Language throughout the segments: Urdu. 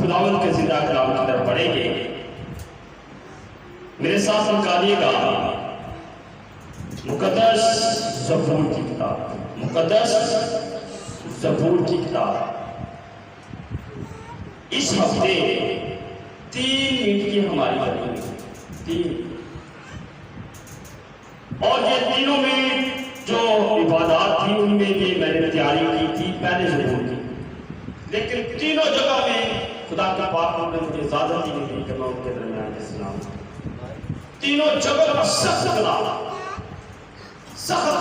خداوند کے زندہ کلام کی طرف پڑھیں گے۔ میرے ساتھ نکالیے گا مقدس زبور کی کتاب، مقدس زبور کی کتاب۔ اس ہفتے 3 منٹ کی ہماری باتیں، 3، اور یہ تینوں منٹ جو عبادات تھی ان میں بھی میں نے تیاری کی تھی پہلے زبور کی، لیکن تینوں جگہ میں خدا کے پاک نے مجھے اجازت ہی نہیں دی کہ میں ان کے درمیان کے سلام تینوں جگہ پر سخت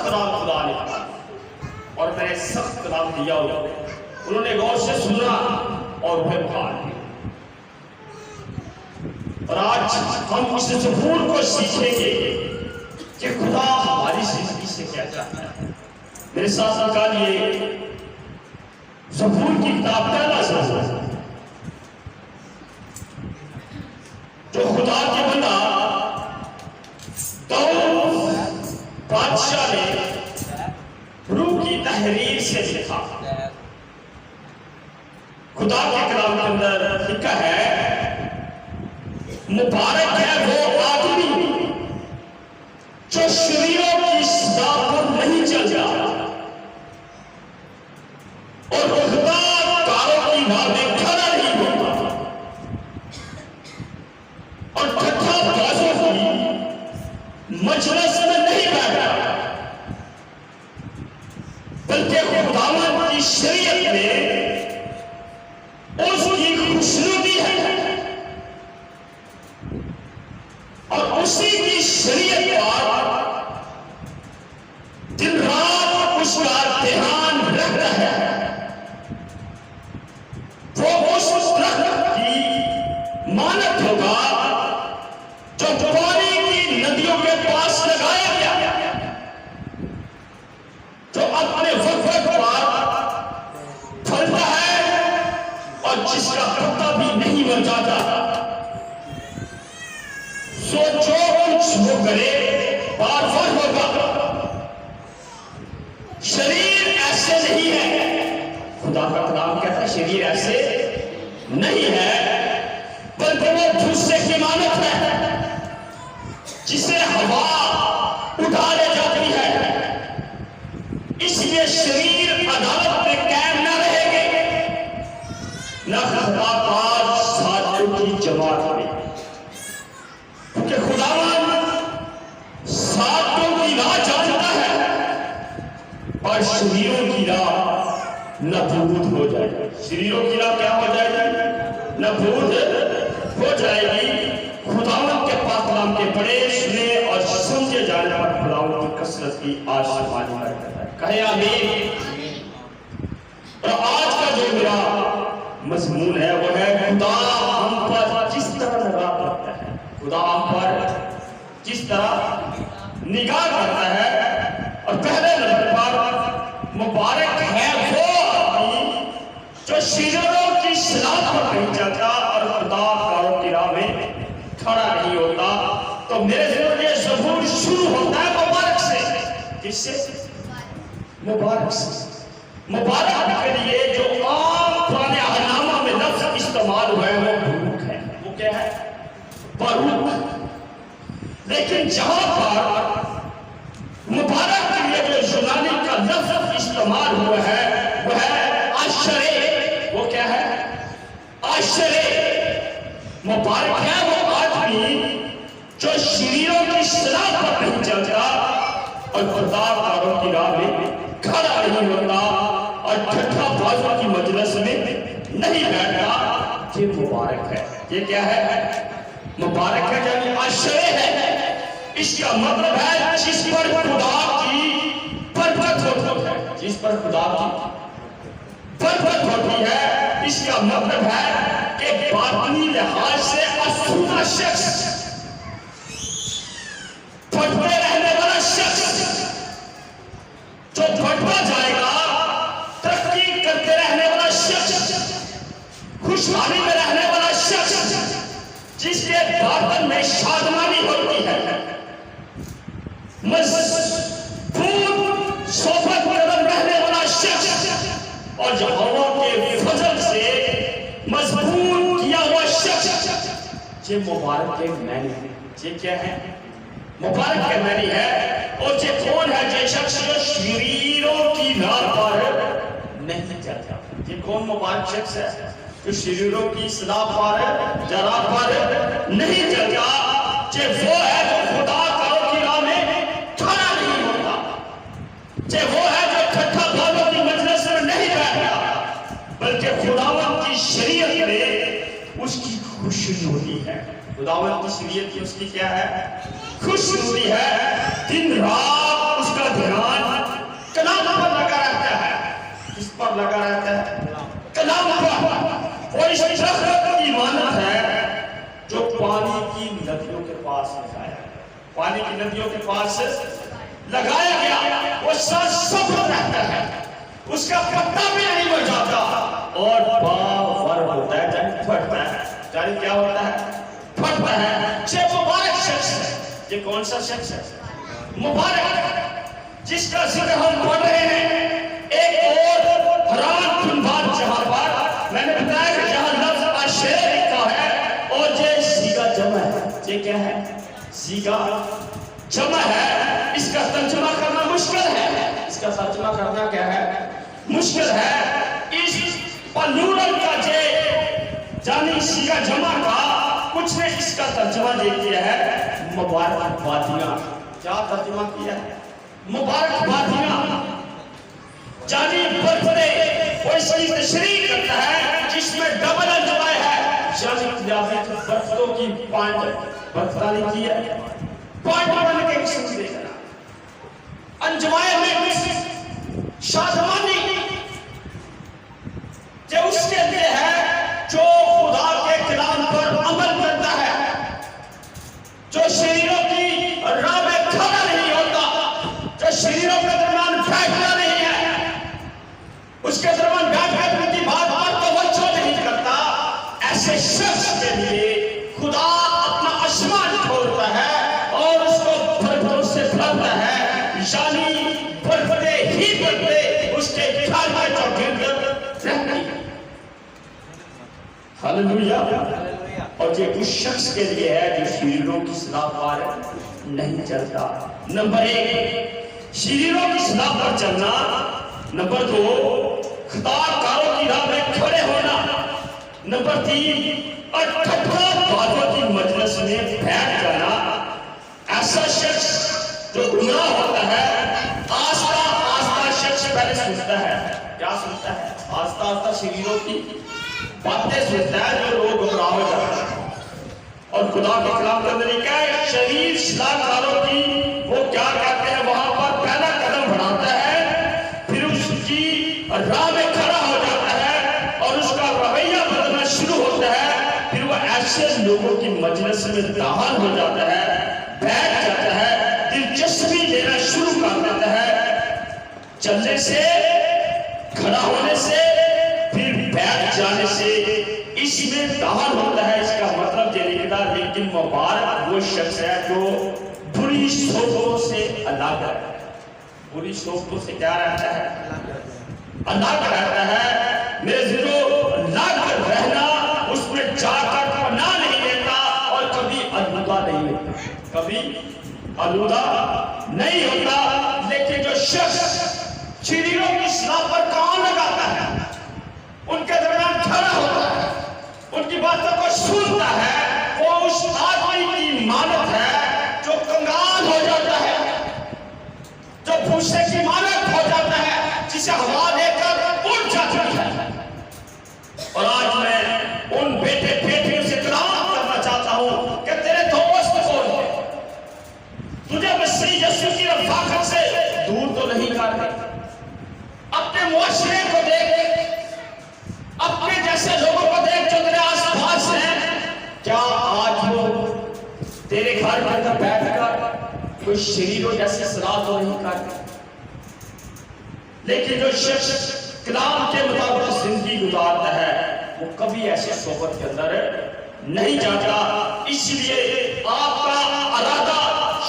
کلام خدا نے کہا، اور میں نے سخت کلام دیا انہوں نے غور سے سنا اور پھر مان لیا۔ اور آج ہم اس زبور کو سیکھیں گے کہ خدا ہماری زندگی سے کیا چاہتا ہے۔ میرے ساتھ نکالیے زبور کی کتاب پہلا زبور، جو خدا کے بندہ داؤد بادشاہ نے روح کی تحریر سے لکھا۔ خدا کے کلام کے اندر لکھا ہے، مبارک ہے وہ آدمی جو شریروں کی صدا پر نہیں چلتا اور خدا کاروں کی راہ میں کھڑا نہیں ہوتا اور ٹھٹھا بازوں کی مجلس میں نہیں بیٹھا، بلکہ خداوند کی شریعت میں اس کی خوشنودی ہے اور اسی کی شریعت پر دن رات اس کا دھیان رکھتا ہے۔ وہ اس درخت کی مانت ہوگا جو پانی کی ندیوں کے پاس لگایا گیا، جو اپنے وقت پر پھلتا ہے اور جس کا پتا بھی نہیں مر جاتا۔ سو جو کچھ وہ کرے بار بار ہوگا۔ شریر ایسے نہیں ہے، خدا کا کلام کہتا ہے شریر ایسے نہیں ہے، بلکہ وہ بھوسے کی مانت ہے جسے ہوا اٹھا لے جاتی ہے۔ اس لیے شریر عدالت میں قائم نہ رہے گے، نہ خدا باز ساتھیوں کی جماعت میں، کیونکہ خداوند ساتھیوں کی راہ جانتا ہے اور شریروں کی راہ نابود ہو جائے گی۔ شریروں کی راہ کیا ہو جائے گی؟ نابود ہو جائے گی۔ خداوند کے پاک کلام کے پڑھے سنے اور سمجھے جانے پر خداوند کی کثرت کی آسمانی کرتا ہے۔ کہے آمین۔ اور آج کا جو میرا مضمون ہے وہ ہے خدا ہم پر جس طرح نگاہ کرتا ہے، خدا ہم پر جس طرح نگاہ کرتا ہے۔ اور پہلے نمبر پر مبارک ہے وہ آدمی جو شریروں کی صلاح پر نہیں چلتا اور خدا کاروں کی راہ میں کھڑا نہیں ہوتا۔ تو میرے ذہن یہ زبور شروع ہوتا ہے مبارک سے۔ کس سے؟ مبارک سے۔ مبارک کے لیے جو عام پرانے عہدنامہ میں لفظ استعمال ہوا ہے وہ بروک ہے۔ وہ کیا ہے؟ بروک۔ لیکن جہاں پر مبارک کے لیے جو یونانی کا لفظ استعمال ہوا ہے وہ ہے عاشرے۔ وہ کیا ہے؟ عاشرے۔ مبارک ہے وہ آدمی جو شریروں کی صلاح پر نہیں چلتا اور خدا کاروں کی راہ میں کھڑا نہیں ہوتا اور ٹھٹھا بازوں کی مجلس میں نہیں بیٹھتا۔ یہ مبارک ہے۔ یہ کیا ہے؟ مبارک ہے یعنی عاشرے ہے۔ اس کا مطلب ہے جس پر خدا کی برکت ہوتی ہے، جس پر خدا کی برکت ہوتی ہے۔ اس کا مطلب ہے کہ باطنی لحاظ سے آسودہ شخص، بڑھتے رہنے والا شخص جو بڑھتا جائے گا، ترقی کرتے رہنے والا شخص، خوشحالی میں رہنے والا شخص، جس کے باطن میں شادمانی ہوتی ہے، مضبوط صحبت قدم رہنے والا شخص، اور جو ہوا کے فضل سے مضبوط یہ مبارک کے معنی ہے. یہ کیا ہے؟ مبارک کے معنی ہے. اور یہ کون ہے؟ یہ شخص جو شریروں کی راہ پر نہیں چلتا. یہ کون مبارک شخص ہے؟ جو شریروں کی اصلاح پر یا راہ پر نہیں چلتا. یہ وہ ہے جو خدا کی راہ میں کھڑا نہیں ہوتا. یہ وہ ہے جو ٹھٹھا بازوں کی مجلس میں نہیں بیٹھتا، بلکہ خداوند کی شریعت میں اس کی خوشنودی ہے. خداوند کی شریعت کی اس کی کیا ہے؟ خوشنودی ہے. دن رات اس کا دھیان کلام پر لگا رہتا ہے. کس پر لگا رہتا ہے؟ کلام پر. وہ اس درخت کی مانند ہے جو پانی کی ندیوں کے پاس لگایا. پانی کی ندیوں کے پاس لگایا گیا. وہ سرسبز رہتا ہے، اس کا پتا بھی نہیں مر جاتا، اور باور ہوتا ہے، یعنی پھٹتا ہے. یعنی کیا ہوتا ہے؟ پھٹتا ہے. یہ مبارک شخص ہے. یہ کون سا شخص ہے؟ مبارک، جس کا ذکر ہم پڑھ رہے ہیں. ایک اور حیران کن بات جہاں پر میں نے بتایا کہ جہاں لفظ عشیر لکھا ہے اور یہ سیگا جمع ہے. یہ کیا ہے؟ سیگا جمع ہے. اس کا ترجمہ کرنا مشکل ہے. اس کا ترجمہ کرنا کیا ہے؟ مشکل ہے. اس پلورل کا جانی سیگا جمع کا کچھ نے اس کا ترجمہ یہ کیا ہے مبارک بادیاں. کیا ترجمہ کیا ہے؟ مبارک بادیاں. جانی برتھڈے وہ اس کی تشریح کرتا ہے جس میں ڈبل انجوائے ہے. یعنی برتھڈوں کی پوائنٹ برتھڈے کی ہے، پوائنٹ بن کے قسم دے گا. انجوائے میں شادمانی جو اس کے لیے ہے جو خدا کے کلام پر عمل کرتا ہے، جو شریروں کی راہ میں کھڑا نہیں ہوتا، جو شریروں کے درمیان بیٹھتا نہیں ہے، اس کے درمیان بیٹھ کر ان کی بات پر توجہ نہیں کرتا. ایسے شخص کے لیے خدا اپنا آسمان کھولتا ہے اور اس کو برکتوں سے بھرتا ہے. یعنی برکتے ہی برکتے اس کے گھر میں چوگرد رہتی ہے. ہاللویا. اور یہ اس شخص کے لیے ہے جو شریروں کی اصلاح پر نہیں چلتا. نمبر 1 شریروں کی اصلاح پر چلنا. نمبر 2 خطا کاروں کی راہ میں کھڑے ہونا. نمبر 3 ٹھٹھا بازوں کی مجلس میں بیٹھ جانا. ایسا شخص جو گمراہ ہوتا ہے آہستہ آہستہ شخص پہلے سنتا ہے. کیا سنتا ہے؟ آہستہ آہستہ شریروں کی باتیں سنتا ہے جو لوگ گمراہ ہو جاتے ہیں. اور خدا کے کلام کا طریقہ ہے شریر اصلاح کاروں کی وہ کیا کہتے ہیں وہاں پر پہلا قدم بڑھاتا ہے، پھر اس کی راہ میں کھڑا ہو جاتا ہے اور اس کا رویہ بدلنا شروع ہوتا ہے. پھر وہ ایسے لوگوں کی مجلس میں داخل ہو جاتا ہے، بیٹھ جاتا ہے، دلچسپی لینا شروع کر دیتا ہے. چلنے سے، کھڑا ہونے سے، پھر بیٹھ جانے سے اس میں داخل ہوتا ہے. اس کا مطلب یہ نکلا. لیکن مبارک وہ شخص ہے جو بری صحبتوں سے الگ ہے. بری صحبتوں سے کیا رہتا ہے؟ الگ رہتا ہے. میرے ذرو لگ رہنا اس میں جا کر پناہ نہیں لیتا اور کبھی آلودہ نہیں ہوتا. کبھی آلودہ نہیں ہوتا. لیکن جو شخص شریروں کی اصلاح پر کام لگاتا ہے، ان کے درمیان کھڑا ہوتا ہے، ان کی باتوں کو سنتا ہے، وہ اس آدمی کی مانت ہے جو کنگال ہو جاتا ہے، جو بھوسے کی مانت ہو جاتا ہے، جسے ہوا دے کر اٹھ جاتی ہے. اور آج میں ان بیٹے بیٹیوں سے کلام کرنا چاہتا ہوں کہ تیرے دوست کون ہیں؟ تجھے مسیح یسوع کی رفاقت سے دور تو نہیں کرتے. اپنے معاشرے کو دیکھ، اپنے جیسے لوگوں کو دیکھ جو تیرے آس پاس ہیں. کیا آج وہ تیرے گھر کے اندر بیٹھ کر کوئی شریروں جیسی صلاح تو نہیں کرتے؟ لیکن جو شخص کلام کے مطابق زندگی گزارتا ہے وہ کبھی ایسی صحبت کے اندر نہیں جاتا. اس لیے آپ کا ارادہ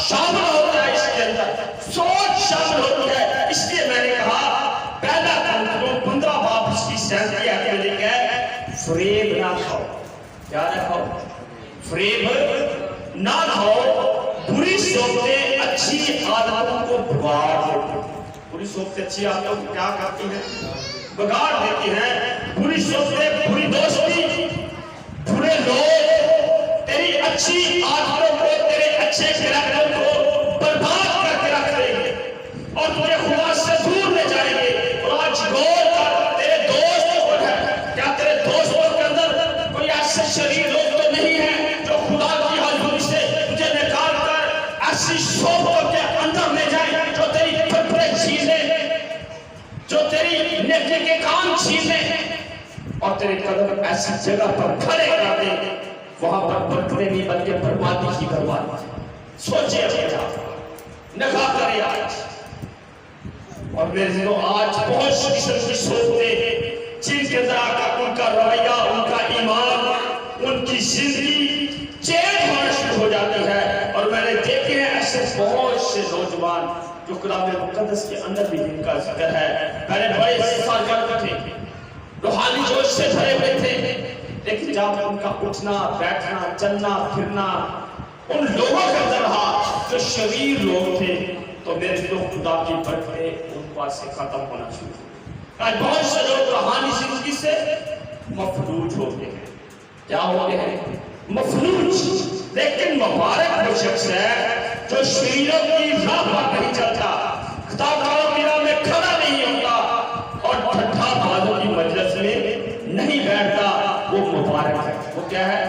شامل ہوتا ہے اس کے اندر، سوچ شامل ہوتی ہے. اس لیے میں نے کہا پہلا کرنتھیوں 15 باب اس کی 37 آیت میں لکھا ہے فریب نہ کھاؤ. کیا نہ کھاؤ؟ فریب نہ کھاؤ، بری صحبتیں اچھی عادتوں کو بگاڑ دیتی ہیں۔ بری صحبتیں اچھی عادتوں کو کیا کرتی ہیں؟ بگاڑ دیتی ہیں۔ بری صحبتیں، بری دوستی، برے لوگ تیری اچھی عادتوں کو، تیرے اچھے کریکٹر کو برباد کر کے رکھ دیں گے اور تجھے خدا سے دور لے جائیں گے۔ اور آج غور کر، تیرے دوست کون ہے؟ کیا تیرے دوستوں کے اندر کوئی ایسے شریر لوگ تو نہیں ہیں جو خدا کی حضوری سے تجھے نکال کر ایسی صحبتوں کے اندر لے جائیں جو تیری پرپرے چیزیں، جو تیری نیکی کے کام چیزیں اور تیرے قدم ایسی جگہ پر کھڑے کر دیں وہاں پر برکتیں نہیں بلکہ بربادی کی بربادی۔ سوچے اپنا نگاہ کرے آج، اور میرے دلوں آج بہت سی قسم کی صحبتیں جن کے اندر آ کر ان کا رویہ، ان کا ایمان، ان کی زندگی چینج ہونا شروع ہو جاتی ہے۔ اور میں نے دیکھے ہیں ایسے بہت سے نوجوان جو کلام مقدس کے اندر بھی ان کا ذکر ہے، پہلے بڑے سرگرم تھے، روحانی جوش سے بھرے ہوئے تھے، لیکن جب ان کا اٹھنا بیٹھنا چلنا پھرنا ان لوگوں کے اندر رہا جو شریر لوگ تھے تو میرے دلوں خدا کی برکتیں ان پاس سے ختم ہونا شروع ہوئی۔ آج بہت سے لوگ روحانی زندگی سے مفلوج ہو گئے ہیں۔ کیا ہو گئے ہیں؟ مفلوج۔ لیکن مبارک وہ شخص ہے جو شریروں کی راہ پر نہیں چلتا، کتابوں کی راہ میں کھڑا نہیں ہوتا اور ٹھٹھا بازوں کی مجلس میں نہیں بیٹھتا، وہ مبارک ہے۔ وہ کیا ہے؟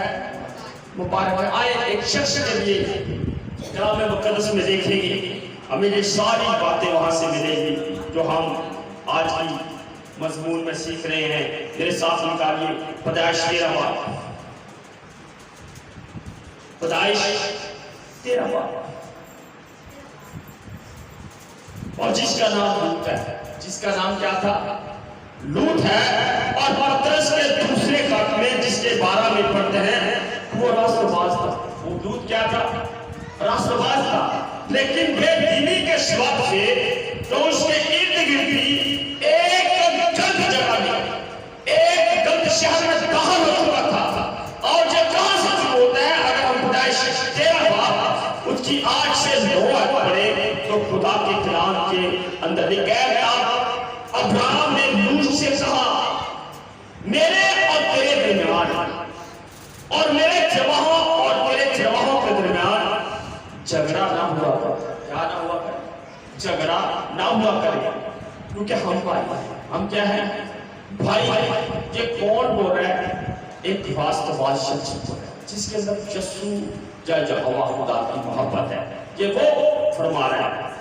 مبارک ہے۔ آئے ایک شخص کے لیے کلام مقدس میں دیکھیں گے، ہمیں یہ ساری باتیں وہاں سے ملیں گی جو ہم آج کی مضمون میں سیکھ رہے ہیں۔ میرے ساتھ نکالیے پیدائش 13 باب، پیدائش 13 باب، اور جس کا نام لوط ہے، جس کا نام کیا تھا؟ لوط ہے۔ اور پترس کے دوسرے خط میں جس کے بارے میں پڑھتے ہیں وہ راست باز تھا۔ وہ لوط کیا تھا؟ راست باز تھا، لیکن بے دینی کے سبب سے تو اس کے ارد گرد بھی ایک گند جگہ میں، ایک گند شہر میں داخل ہو چکا تھا۔ اور یہ کہاں سے شروع ہوتا ہے؟ اگر ہم پیدائش 13 باب اس کی 8 سے 9 آیت پڑھیں تو خدا کے کلام کے اندر لکھا ابراہیم نے لوط سے کہا میرے اور تیرے درمیان اور میرے جواہوں اور تیرے جواہوں کے درمیان جھگڑا نہ ہوا کرے۔ کیا نہ ہوا کرے؟ جھگڑا نہ ہوا کرے، کیونکہ ہم بھائی ہیں۔ ہم کیا ہیں؟ بھائی۔ یہ کون بول رہا ہے؟ ایک راست باز شخص بول رہا ہے جس کے اندر یسوع یا یہوہ خدا کی محبت ہے، یہ وہ فرما رہا ہے۔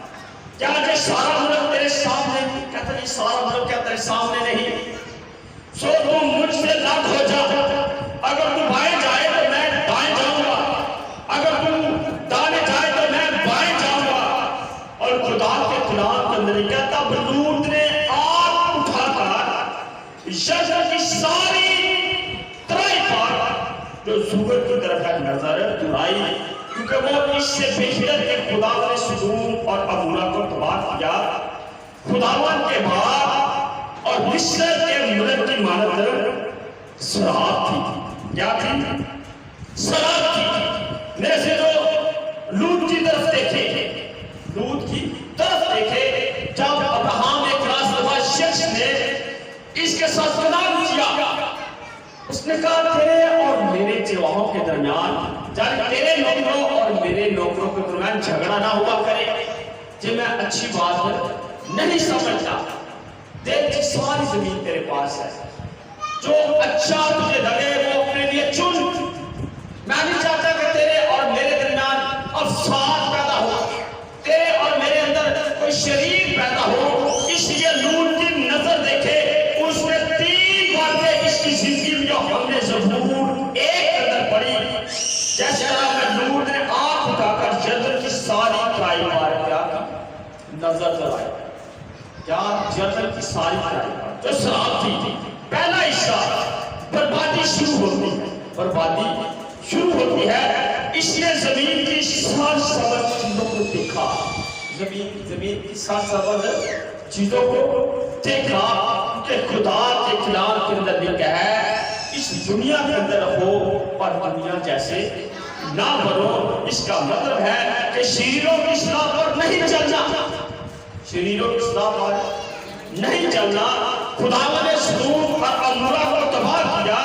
کیا یہ سارا ملک تیرے سامنے؟ کہتا ہے یہ سارا ملک کیا تیرے سامنے نہیں؟ سو تم مجھ سے الگ ہو جا، اگر تم بائیں جائے تو میں دائیں جاؤں گا، اگر تم دانے جائے تو میں بائیں جاؤں گا۔ اور خدا کے کلام کے اندر کہتا لوط نے آگ اٹھا کر یشع کی ساری ترائی پر جو زور کی طرف ہے نظر دلائی، کیونکہ وہ اس سے بہتر کہ خدا نے سدوم اور عمورہ کو تباہ کیا۔ خداوند کے بعد اور مصر کے ملک کی مانند سراب تھی۔ کیا تھی؟ سراب تھی۔ میرے سے جو لوط کی طرف دیکھے، لوط کی طرف دیکھے، جب ابراہیم ایک راست باز شخص نے اس کے ساتھ کلام کیا، اس نے کہا تیرے اور میرے جواہوں کے درمیان، یعنی تیرے نوکروں اور میرے نوکروں کے درمیان جھگڑا نہ ہوا کرے۔ جب میں اچھی بات نہیں سمجھتا، دیکھ ساری زمین تیرے پاس ہے، جو اچھا تجھے لگے وہ اپنے لیے چن۔ میں نہیں چاہتا کہ تیرے اور میرے درمیان افساد پیدا ہو، تیرے اور میرے اندر کوئی شریر پیدا ہو۔ اس لیے لوط کی نظر دیکھے، اس نے 3 باتیں اس کی زندگی میں جو ہم نے زبور 1 کے اندر پڑھی، جیسے طرح لوط نے آنکھ اٹھا کر جردن کی ساری کرائی مار کیا نظر دلائی۔ کیا جردن کی ساری کرائی جو سراب تھی، پہلا حصہ بربادی شروع ہوتی ہے، بربادی شروع ہوتی ہے۔ اس نے زمین کی سر سبز چیزوں کو دیکھا، زمین کی سر سبز چیزوں کو دیکھا کہ خدا کے کلام کے اندر لکھا ہے اس دنیا کے اندر رہو اور دنیا جیسے نہ بنو۔ اس کا مطلب ہے کہ شریروں کی اصلاح پر نہیں چلنا، شریروں کی اصلاح پر نہیں چلنا۔ خداوند نے سدوم اور عمورہ کو تباہ کیا۔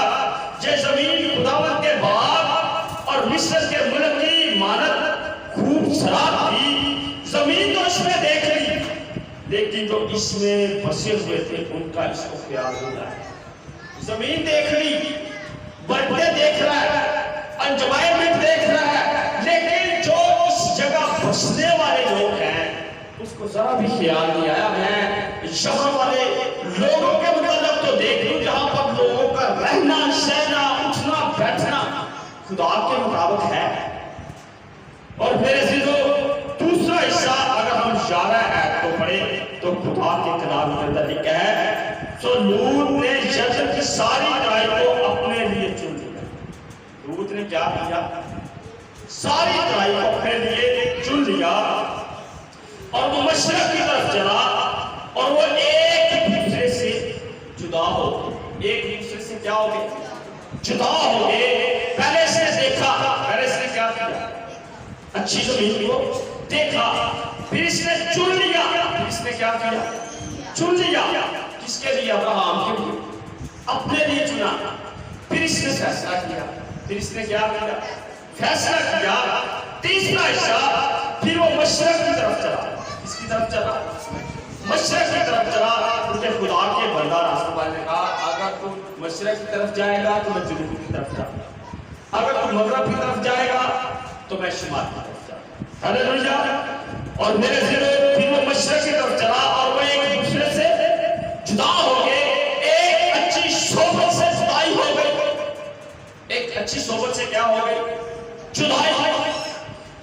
یہ زمین خداوند کے باغ اور مصر کے ملک کی مانند خوب شراب تھی۔ زمین تو اس میں دیکھ لی، لیکن جو اس میں بسے ہوئے تھے ان کا اس کو خیال ہو رہا ہے۔ زمین دیکھ لی، برتیں دیکھ رہا ہے، انجوائمنٹ دیکھ رہا ہے، لیکن جو اس جگہ بسنے والے لوگ ہیں اس کو ذرا بھی خیال نہیں آیا۔ میں شہر والے لوگوں کے متعلق تو دیکھ لوں جہاں پر لوگوں کا رہنا سہنا اٹھنا بیٹھنا خدا کے مطابق ہے۔ اور میرے عزیزو دوسرا حصہ اگر ہم اشارہ ہے تو پڑھیں تو خدا کے کلام کے اندر لکھا ہے سو لوط نے جنت کی ساری رائے کو اپنے لیے چن لیا۔ لوط نے کیا کیا؟ ساری رائے کو اپنے لیے چن لیا اور وہ مشرق کی طرف چلا اور وہ ایک دوسرے سے جدا ہو گئے۔ ایک دوسرے سے کیا ہو گئے؟ جدا ہو گئے۔ پہلے اس نے دیکھا، پہلے اس نے کیا کیا؟ اچھی زمین کو دیکھا، پھر اس نے چن لیا۔ پھر اس نے کیا کیا؟ چن لیا۔ کس کے لیے؟ ابراہیم کے لیے، اپنے لیے چنا۔ پھر اس نے فیصلہ کیا، پھر اس نے کیا کیا؟ فیصلہ کیا۔ تیسرا حصہ پھر وہ مشرق کی طرف چلا۔ کس کی طرف چلا؟ مشرق کی طرف چلا۔ کیونکہ خدا کے بندہ راستہ والے نے کہا اگر تو مشرق کی طرف جائے گا تو میں جنوب کی طرف جاؤں گا، اگر تو مغرب کی طرف جائے گا تو میں شمال کی طرف جاؤں گا۔ ہاللیلویا۔ اور میرے ذہن پھر وہ مشرق کی طرف چلا اور وہ ایک دوسرے سے جدا ہو گئے۔ ایک اچھی صحبت سے جدائی ہو گئی، ایک اچھی صحبت سے کیا ہو گئی؟ جدائی ہو گئی۔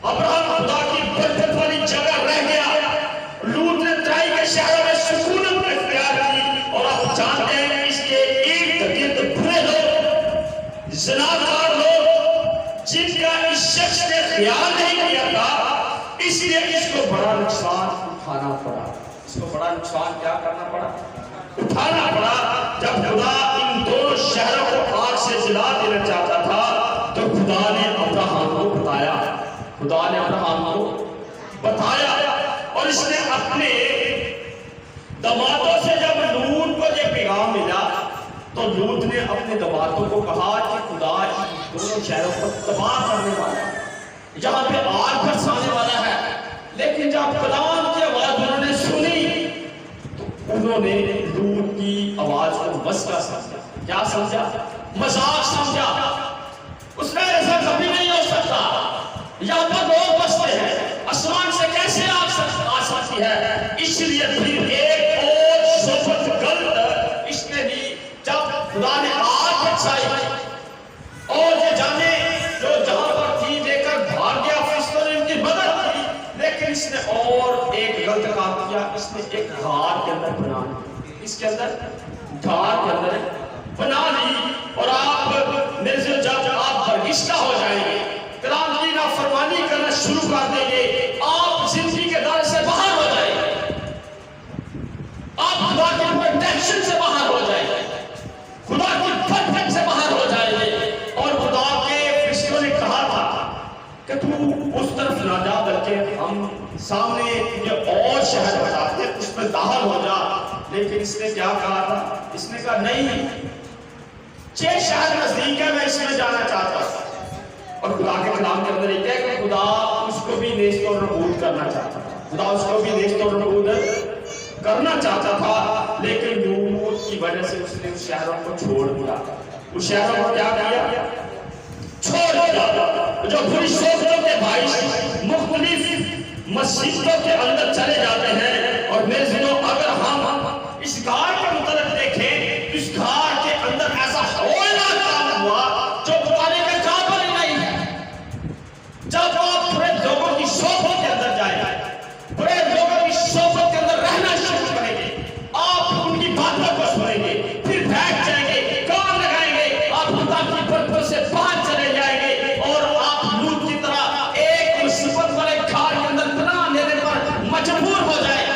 ابراہیم خدا کی برکت والی جگہ رہ گیا، لوط نے ترائی کے شہروں میں سکونت اختیار کی۔ اور آپ جانتے ہیں اس کے ایک گرد برے لوگ، زناکار لوگ جن کا اس شخص نے خیال نہیں کیا تھا، اس لیے اس کو بڑا نقصان اٹھانا پڑا۔ اس کو بڑا نقصان کیا کرنا پڑا؟ اٹھانا پڑا۔ جب خدا ان دونوں شہروں کو آگ سے جلا دینا چاہتا تھا تو خدا نے ابراہیم کو بتایا، خدا نے ابراہیم کو بتایا اور اس نے اپنے دمادوں سے جب لوط کو یہ پیغام ملا تو لوط نے اپنے دمادوں کو کہا کہ خدا ان دونوں شہروں کو تباہ کرنے والا ہے، یہاں پہ آگ برسانے والا ہے۔ لیکن جب کلام کی آواز انہوں نے سنی تو انہوں نے لوط کی آواز کو مسخرہ سمجھا۔ کیا سمجھا؟ مذاق سمجھا۔ اس نے ایسا کبھی نہیں ہو سکتا، یہاں پر لوگ بستے ہیں، آسمان سے کیسے آگ آ سکتی ہے؟ اس لیے پھر ایک اور صحبت غلط اس نے دی۔ جب خدا نے آگ برسائی اور یہ جانے جو جہاں پر تھی لے کر بھاگ گیا، فرشتوں نے ان کی مدد کی، لیکن اس نے اور ایک غلط کام کیا۔ اس نے ایک غار کے اندر بنا لی۔ اس کے اندر غار کے اندر بنا لی۔ اور آپ میرے سے جب آپ برگشتہ ہو جائیں گے، کلام کی نافرمانی کرنا شروع کر دیں گے، آپ زندگی کے دائرے سے باہر ہو جائیں گے، آپ خدا کے پروٹیکشن سے باہر ہو جائیں گے، خدا کی پرفیکٹ سے باہر ہو جائیں گے۔ اور خدا کے فرشتوں نے کہا تھا کہ تو اس طرف نہ جا، بلکہ ہم سامنے یہ اور شہر بتاتے ہیں اس میں داخل ہو جا۔ لیکن اس نے کیا کہا تھا؟ اس نے کہا نہیں، 6 شہر نزدیک ہے، میں اس میں جانا چاہتا ہوں۔ اور خدا کے کلام کے اندر یہ ہے کہ خدا اس کو بھی نیست اور نابود کرنا چاہتا تھا، خدا اس کو بھی نیست اور نابود کرنا چاہتا تھا، لیکن لوط کی وجہ سے اس نے اس شہروں کو چھوڑ دیا۔ اس شہروں کو کیا کیا؟ چھوڑ دیا۔ جو بری صحبتوں کے باعث مختلف مسجدوں کے اندر چلے جاتے ہیں۔ اور میرے ذہنوں اگر ہم اس گھار کے متعلق دیکھیں، اس گھار کے اندر ایسا ہولناک کام ہوا جو بتانے کے قابل ہی نہیں ہے۔ جب آپ برے لوگوں کی صحبت کے اندر جائیں گے، برے لوگوں کی صحبت کے اندر رہنا شروع کریں گے، آپ ان کی باتوں کو سنیں گے، پھر بیٹھ جائیں گے، کان لگائیں گے، آپ خدا کی برکت سے باہر چلے جائیں گے اور آپ لوط کی طرح ایک مصیبت والے گھر کے اندر پناہ لینے پر مجبور ہو جائیں گے۔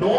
9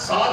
7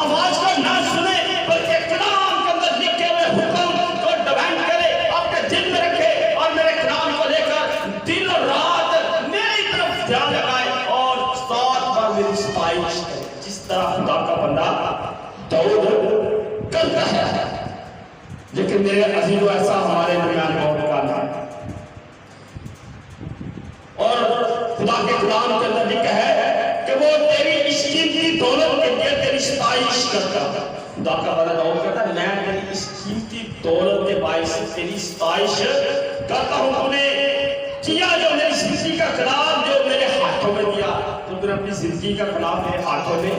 آواز کو نہ سنے بلکہ کلام کے اندر لکھے ہوئے حکم کو ڈیمانڈ کرے، آپ کے دل میں رکھے اور میرے کلام کو لے کر دن اور رات میری طرف دھیان لگائے اور ساتھ بار میری ستائش کرے، جس طرح خدا کا بندہ داؤد کرتا ہے۔ لیکن میرے عزیزو ایسا ہمارے درمیان بہت کم ہے، اور خدا کے کلام کے اندر لکھا ہے کہ وہ تیری اس قیمتی دولت کے لیے تیری ستائش کرتا ہے۔ خدا کا بندہ داؤد کہتا ہے میں تیری اس قیمتی دولت کے باعث تیری ستائش کرتا ہوں، تو نے کیا جو میری زندگی کا کلام جو میرے ہاتھوں میں دیا، تو نے اپنی زندگی کا کلام میرے ہاتھوں میں،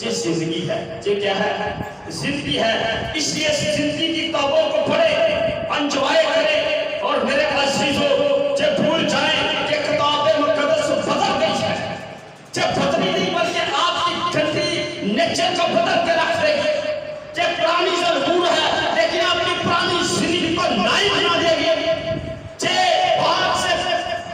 یہ زندگی ہے، یہ کیا ہے؟ زندگی ہے۔ اس لیے زندگی کی کتابوں کو پڑھے، انجوائے کرے، اور میرے عزیزو یہ بھول جائیں کہ کتاب مقدس بدل گئی ہے، یہ بدلی نہیں بلکہ آپ کی ٹھنڈی نیچر کو بدل کے رکھ دے گی، یہ پرانی ضرور ہے لیکن آپ کی پرانی زندگی کو نئی بنا دے گی، یہ باہر سے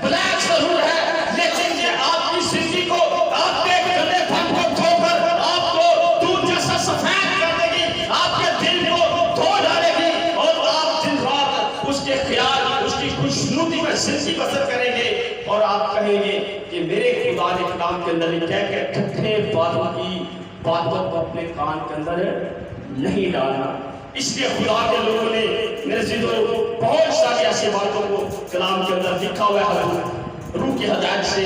بلیک ضرور ہے لیکن یہ آپ کی زندگی کو آپ کے گندے پن کو دھو کر آپ کو دودھ جیسا سفید کر دے گی، آپ کے دل کو دھو ڈالے گی، اور آپ دن رات اس کے خیال، اس کی خوشنودی میں زندگی بسر کریں گے، اور آپ کہیں گے کہ میرے خدا نے کلام کے اندر لکھا ہے کہ ٹھٹھے باتوں کی باتوں کو اپنے کان کے اندر نہیں ڈالنا۔ اس لیے خدا کے لوگوں نے میرے عزیزو بہت ساری ایسی باتوں کو کلام کے اندر لکھا ہوا ہے روح کی ہدایت سے،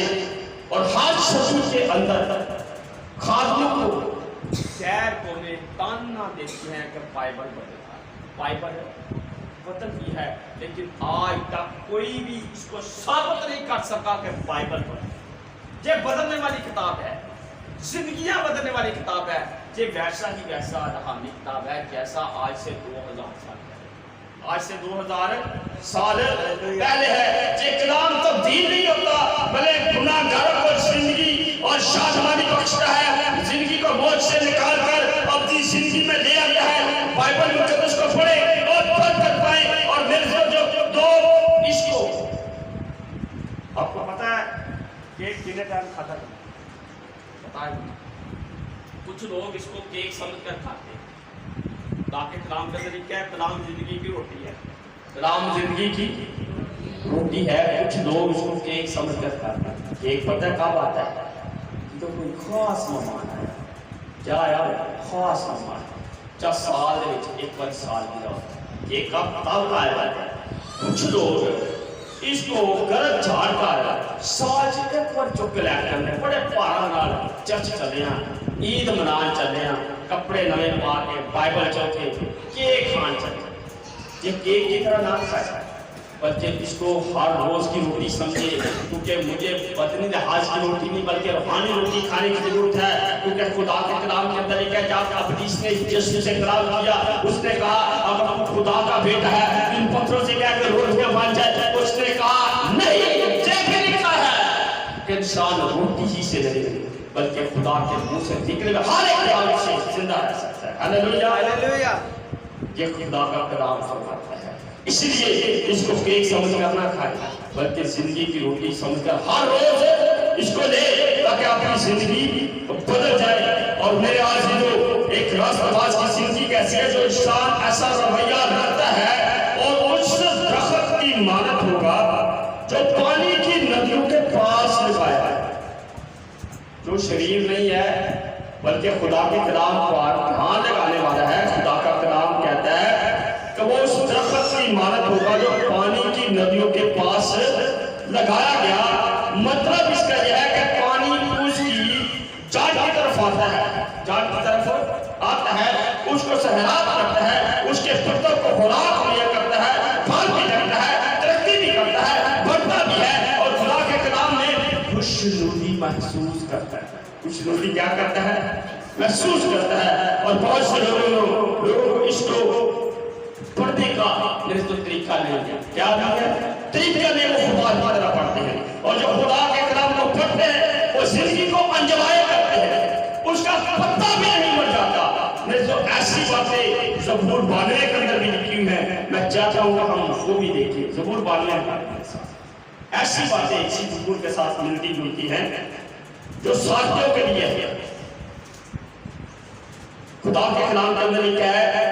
اور ہر صدی کے اندر خادموں کو خیر کو نے تانا دیتے ہیں کہ بائبل بدلتا ہے، بائبل بدلتی ہے، لیکن آج تک کوئی بھی اس کو ثابت نہیں کر سکا کہ بائبل بدلتی ہے۔ یہ بدلنے والی کتاب ہے، زندگیاں بدلنے والی کتاب ہے، یہ ویسا ہی ویسا روحانی کتاب ہے جیسا آج سے 2000 سال پہلے، آج سے 2000 سال پہلے ہے۔ یہ کلام تبدیل نہیں ہوتا، بلکہ گناہ گاروں کو زندگی اور شادمانی بخشتا ہے، زندگی کو موت سے نکال کر اپنی زندگی میں لے آتا ہے۔ بائبل مقدس کو پڑھے اور پڑھ کر پائیں، اور میرے جو دو اس کو آپ کو پتا ہے کیک کتنے ٹائم کھاتا ہے؟ کچھ لوگ اس کو کیک سمجھ کر کھاتے ہیں، تاکہ کلام کا طریقہ ہے، کلام زندگی کی روٹی ہے، کلام زندگی کی روٹی ہے، کچھ لوگ اس کو کیک سمجھ کر کھاتے ہیں۔ کیک پتہ ہے کب آتا ہے؟ تو کوئی خاص مہمان ہے، کیا آیا؟ خاص مہمان، جب سال دے ایک بار سال بھی ہوتا ہے، کیک کب آیا جاتا ہے؟ کچھ لوگ اس کو گرد جھاڑ کر سال ایک بار چک لے کرنے بڑے پارا نال چرچ چلے ہیں، عید منان چلے ہیں، کپڑے نوے پا کے بائبل چوکے کیک کھان چلے ہیں۔ یہ کیک کی طرح نہ کھائے، بلکہ اس کو ہر روز کی روٹی سمجھے، کیونکہ مجھے بدنی لحاظ کی روٹی نہیں بلکہ روحانی روٹی کھانے کی ضرورت ہے، کیونکہ خدا کے کلام کے اندر ایک ہے جب ابلیس نے یسوع سے اقرار کیا، اس نے کہا اگر خدا کا بیٹا ہے ان پتھروں سے کہہ کر روٹیاں بن جائے، اس نے کہا نہیں، جیسے لکھا ہے کہ انسان روٹی ہی سے نہیں بلکہ خدا کے منہ سے نکلے ہوئے ہر ایک کلام سے زندہ رہ سکتا ہے۔ ہاللیلویہ ہاللیلویہ، یہ خدا کا کلام فرماتا ہے۔ اس لیے اس کو کیک سمجھ کر نہ کھائے بلکہ زندگی کی روٹی سمجھ کر ہر روز اس کو لے، تاکہ اپنی زندگی بدل جائے۔ اور میرے عزیزو ایک راست باز کی زندگی کیسی ہے؟ جو انسان ایسا رویہ رکھتا ہے اور اس درخت کی مانت ہوگا جو پانی کی ندیوں کے پاس لگایا ہے، جو شریر نہیں ہے بلکہ خدا کے کلام پر دھیان لگانے والا ہے۔ خدا کا کلام کہتا ہے کہ وہ اس درخت کی مانت ہوگا جو پانی کی ندیوں کے پاس لگایا گیا۔ مطلب اس کا یہ ہے کہ پانی اس کی جڑ کی طرف آتا ہے، جڑ کی طرف آتا ہے، اس کو سہراب کرتا ہے، اس کے پتوں کو خوراک مہیا کرتا ہے، پھل بھی لگتا ہے، ترقی بھی کرتا ہے، بڑھتا بھی ہے، اور خدا کے کلام میں خوشنودی محسوس کرتا ہے۔ خوشنودی کیا کرتا ہے؟ محسوس کرتا ہے۔ اور بہت سے لوگوں کو اس کو پڑھنے کا میرے تو طریقہ نہیں ہے، کیا نہیں ہے؟ طریقہ نہیں، وہ خدا کی طرح پڑھتے ہیں، اور جو خدا کے کلام کو پڑھتے ہیں وہ زندگی کو انجوائے کرتے ہیں، اس کا پتہ بھی نہیں مر جاتا۔ میرے تو ایسی باتیں زبور باندھنے کے اندر بھی لکھی ہوئی ہیں، میں چاہتا ہوں کہ ہم وہ بھی دیکھیں۔ زبور باندھنے کے ساتھ ایسی باتیں اسی زبور کے ساتھ ملتی جلتی ہیں جو ساتھیوں کے لیے ہے۔ خدا کے کلام کے اندر لکھا ہے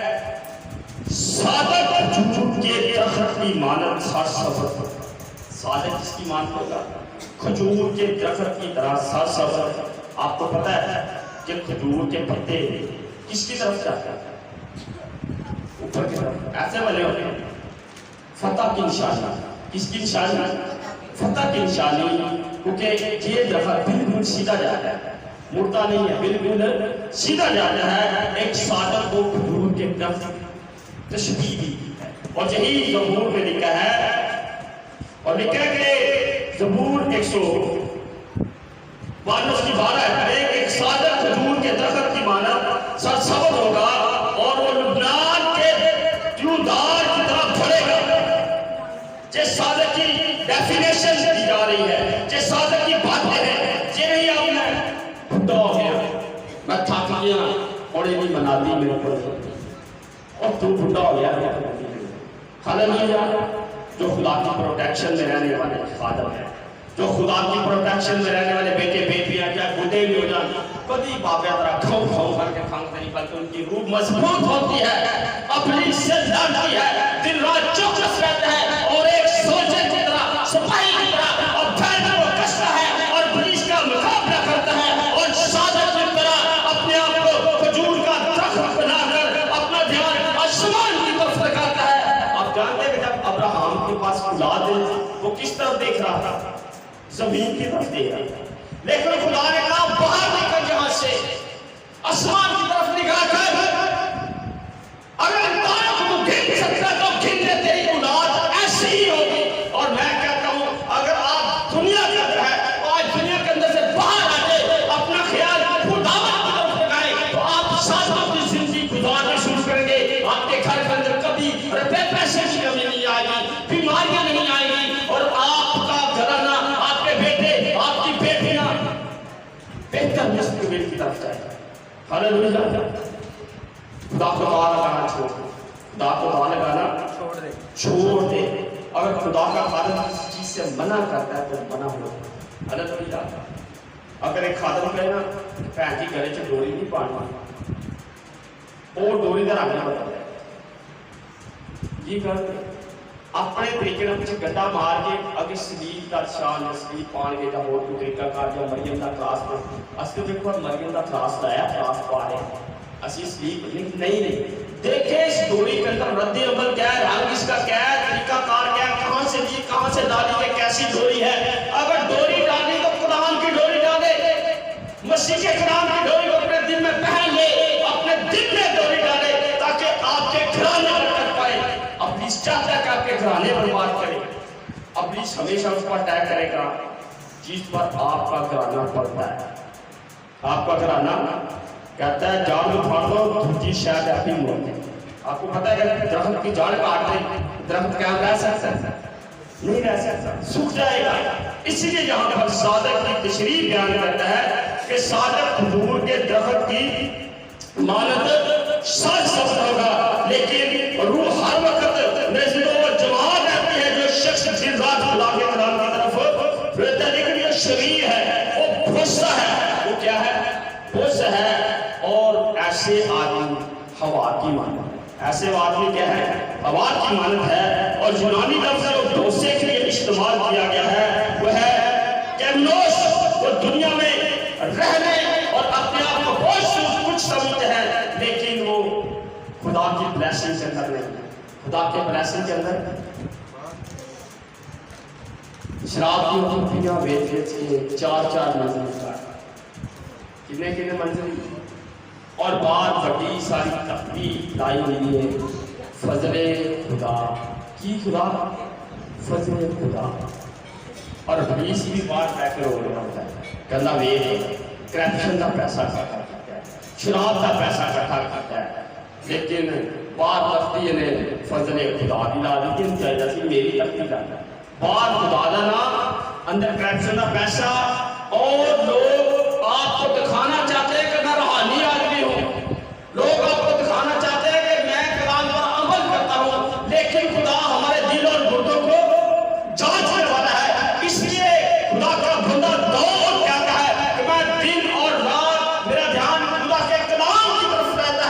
صادق کھجور کے درخت کی مانند سر سبز، صادق جس کی مانند ہوگا کھجور کے درخت کی طرح سر سبز۔ آپ کو پتا ہے کہ کھجور کے پتے کس کی طرف جاتے ہیں؟ اوپر کی طرف، ایسے بنے ہوتے ہیں، فتح کی نشانی۔ کس کی نشانی؟ فتح کی نشانی، کیونکہ یہ درخت بالکل سیدھا جاتا ہے، مڑتا نہیں ہے، بالکل سیدھا جاتا ہے۔ ایک صادق کو کھجور کے درخت تشبیہ دی ہے، اور یہی زبور میں لکھا ہے، اور لکھا ہے کہ زبور 112 ہے، ایک صادق کھجور کے درخت کی مانند سرسبز ہوگا اور وہ لبنان کے دیودار کی طرح بڑھے گا۔ جس صادق کی ڈیفینیشن دی جا رہی ہے، جس صادق کی باتیں ہیں، یہ نہیں آپ نے بھٹا ہو گیا، میں تھک گیا اور یہ نہیں بنا دی میرے پر، اور تو بھٹا ہو گیا۔ ہاللیلویا۔ جو خدا کی پروٹیکشن میں رہنے والے خادم ہیں، جو خدا کی پروٹیکشن میں رہنے والے بیٹے بیٹیاں کیا بوڑھے بھی ہو جائیں، کبھی باپ ذرا کھاؤ کھاؤ کر کے کھانگتے نہیں، بلکہ ان کی روح مضبوط ہوتی ہے، اپنی سے لڑتی ہے، دن رات چوکس رہتا ہے، اور ایک سولجر کی طرح، سپاہی کی طرح، اور پھیلنے کو کستا ہے اور پولیس کا مقابلہ کرتا ہے، اور صادق کی طرح اپنے آپ کو کھجور کا درخت بنا کر اپنا دھیان آسمان کی طرف لگاتا ہے۔ آپ جانتے ہیں کہ جب ابراہیم کے پاس اولاد ہے، وہ کس طرف دیکھ رہا تھا؟ زمین کی طرف دیکھ رہا تھا، لیکن خدا نے کہا باہر نکل یہاں سے، آسمان کی طرف نگاہ کر، اگر تاروں کو تو گن سکتا تو گن لے، تیری اولاد ایسی ہی ہوگی۔ اور میں کہتا ہوں اگر آپ دنیا کے اندر ہے، آج دنیا کے اندر سے باہر آ جائے، اپنا خیال خداوند کی طرف لگائیں، تو آپ صادق کی زندگی گزارنا شروع کریں گے۔ آپ کے گھر کے اندر کبھی روپے پیسے کی کمی نہیں آئے گی، بیماریاں نہیں آئے گی، اور آپ کا گھرانہ، آپ کے بیٹے، آپ کی بیٹیاں بہتر مستقبل کی طرف جائے۔ ہاللیلویا۔ خدا کو دعا لگانا چھوڑ دے، خدا کو دعا لگانا چھوڑ دے۔ اگر خدا کا خادم کسی چیز سے منع کرتا ہے تو منع ہو۔ ہاللیلویا۔ اگر ایک خادم کہے نا بھین جی گلے چ ڈوری نہیں پانی، وہ ڈوری کا رنگ نہ بتا ہے، یہ کرتے اپنے طریقے نے پیچھے گڈا مار کے اگر سلیب کا شان یا سلیب پان کے جب اور کوئی طریقہ کار یا مریم کا کلاس پر اصل دیکھو مریم کا کلاس لایا، کلاس پا رہے ہیں اسی سلیب نہیں دیکھیں اس ڈوری کے اندر رد عمل کیا ہے، رنگ اس کا کیا ہے، طریقہ کار کیا ہے، کہاں سے لی کہاں سے ڈالی ہے، کیسی ڈوری ہے۔ اگر ڈوری ڈالی تو قرآن کی ڈوری ڈالے، مسیح کے کلام کی ڈوری کو اپنے دل میں پہن لے، اپنے دل میں ڈوری ڈالے، تاکہ آپ کے گھرانے برکت پائے۔ ابلیس چاہتا ہے کہ آپ کے گھرانے برباد کرے، ابلیس ہمیشہ اس پر اٹیک کرے گا جس پر آپ کا گھرانہ پڑتا ہے۔ آپ کا گھرانہ کہتا ہے جان اٹھا دو دھوتی شاید اپنی موت ہے۔ آپ کو پتا ہے کہ درخت کی جان کاٹ دے درخت کیا رہ سکتا ہے؟ نہیں رہ سکتا، سوکھ جائے گا۔ اسی لیے یہاں پر صادق کی تشریح بیان کرتا ہے کہ صادق کھجور کے درخت کی مانند سر سبز ہوگا، لیکن روح ہر وقت نزد و جماعت رہتی ہے۔ جو شخص دن رات خدا کے کلام کی طرف رہتا ہے، لیکن یہ شریر ہے، وہ بھوسا ہے، وہ کیا ہے؟ بھوس ہے۔ اور ایسے آدمی ہوا کی مانند، ایسے آدمی کیا ہے؟ ہوا کی مانند ہے۔ اور یونانی لفظ جو بھوسے کے لیے استعمال کیا گیا ہے وہ ہے کیمنوس۔ وہ دنیا میں رہنے اور اپنے آپ کو بہت کچھ سمجھتے ہیں، لیکن وہ خدا کی بلیسنگ کے اندر نہیں ہے۔ خدا کے بلیسنگ کے اندر شراب کی ہوتیاں بیچ بیچ کے 4 منزل کا کتنے منزل، اور بعد بڑی ساری تختی لائی ہوئی ہے۔ فضل خدا کی، خدا فضل خدا۔ اور ابلیس بھی بات بیٹھ کر ہو رہا ہوتا ہے، کہنا ویٹ کرپشن کا پیسہ اکٹھا کرتا ہے، شراب کا پیسہ اکٹھا کرتا ہے، لیکن بعد تختی نے فضل خدا بھی لا دی، کن چاہیے سی میری تختی کا بعد خدا دا نام اندر کرپشن کا پیسہ۔ اور لوگ آپ کو دکھانا چاہتے ہیں کہ میں روحانی آدمی ہوں، لوگ آپ کو دکھانا چاہتے ہیں کہ میں کلام پر عمل کرتا ہوں، لیکن خدا ہمارے دل اور گردوں کو جانچنے والا ہے۔ اس لیے خدا کا بندہ داؤد کہتا ہے کہ میں دن اور رات میرا دھیان خدا کے کلام کی طرف رہتا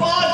5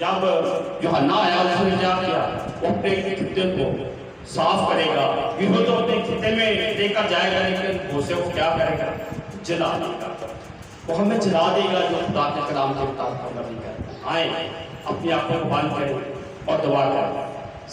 جب یوحنا آیا اس نے کیا کیا؟ وہ اپنے خطے کو صاف کرے گا، یہ تو اپنے خطے میں لے کر جائے گا، لیکن اسے وہ کیا کرے گا؟ جلا دے گا۔ وہ ہمیں جلا دے گا جو خدا کے کلام کے مطابق عمل نہیں کرتا۔ آئیں اپنی آنکھوں کو بند کریں اور دعا کریں۔